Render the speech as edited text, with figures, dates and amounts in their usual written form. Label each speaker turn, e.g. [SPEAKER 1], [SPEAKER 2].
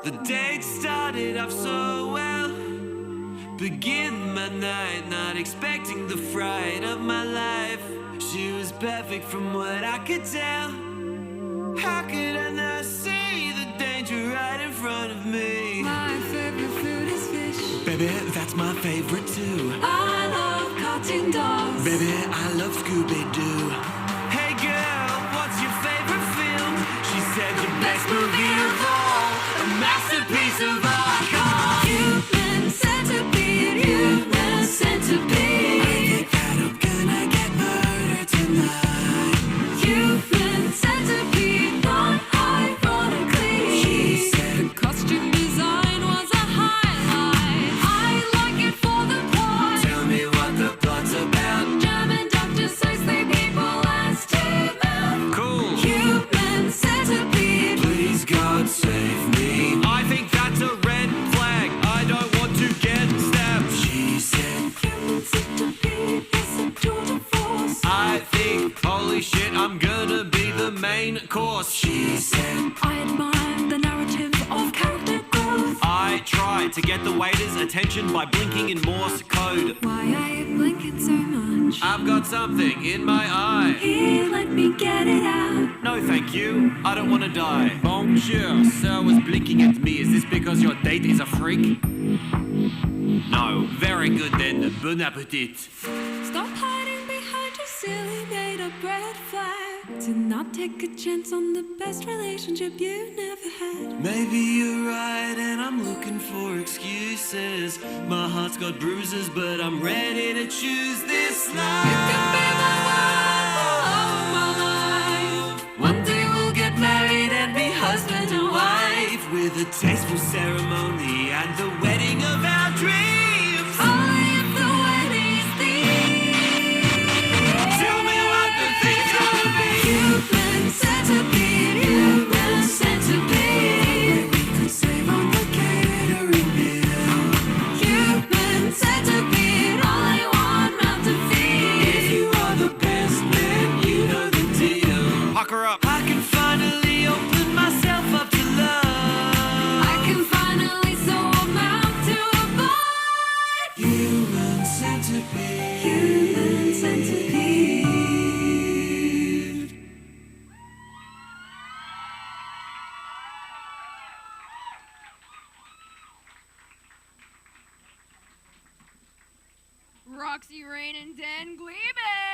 [SPEAKER 1] The date started off so well. Begin my night, not expecting the fright of my life. She was perfect from what I could tell. How could I not see the danger right in front of me?
[SPEAKER 2] My favorite food is fish.
[SPEAKER 1] Baby, that's my favorite too.
[SPEAKER 2] I love cartoon dogs.
[SPEAKER 1] Baby, I love Scooby-Doo. Hey girl, what's your favorite film? She said the best movie of all, a masterpiece of art called
[SPEAKER 2] Human centipede, human centipede.
[SPEAKER 1] I think that I'm gonna get murdered tonight.
[SPEAKER 2] Human centipede, not ironically.
[SPEAKER 1] She said
[SPEAKER 2] The costume design was a highlight. I like it for the plot.
[SPEAKER 1] tell me what the plot's about.
[SPEAKER 2] German doctor says they people last to mouth.
[SPEAKER 1] Cool.
[SPEAKER 2] Human centipede.
[SPEAKER 1] Please God save me. I think that's a red flag. I don't want to get stabbed. She said
[SPEAKER 2] Human centipede is a tour de force.
[SPEAKER 1] I think holy shit I'm gonna be the main course. She said
[SPEAKER 2] I admire the narrative of character growth.
[SPEAKER 1] I tried to get the waiter's attention by blinking in Morse code.
[SPEAKER 2] Why are you blinking so much?
[SPEAKER 1] I've got something in my eye.
[SPEAKER 2] Here, let me get it out.
[SPEAKER 1] No, thank you. I don't want to die. Bonjour. Sir was blinking at me. Is this because your date is a freak? No. Very good then. Bon appetit.
[SPEAKER 2] Stop hiding behind your silly made-up red flag. Do not take a chance on the best relationship you never had.
[SPEAKER 1] Maybe you're right and I'm looking for excuses. My heart's got bruises, but I'm ready to choose this life.
[SPEAKER 2] You can be the one, the love of my life.
[SPEAKER 1] One day we'll get married and be husband and wife, with a tasteful ceremony and the wedding of our dreams.
[SPEAKER 2] Only if the wedding's theme.
[SPEAKER 1] Tell me what the thing's gonna be.
[SPEAKER 2] Human centipede, human centipede.
[SPEAKER 1] We could save on the catering bill.
[SPEAKER 2] Human centipede, only one mouth to
[SPEAKER 1] If
[SPEAKER 2] feed.
[SPEAKER 1] you are the best, then you know the deal. Pucker up. I can finally open myself up to love.
[SPEAKER 2] I can finally sew a mouth to a bite.
[SPEAKER 1] Human centipede.
[SPEAKER 2] Human centipede.
[SPEAKER 3] Roxy, Rain, and Dann, Gleebitz!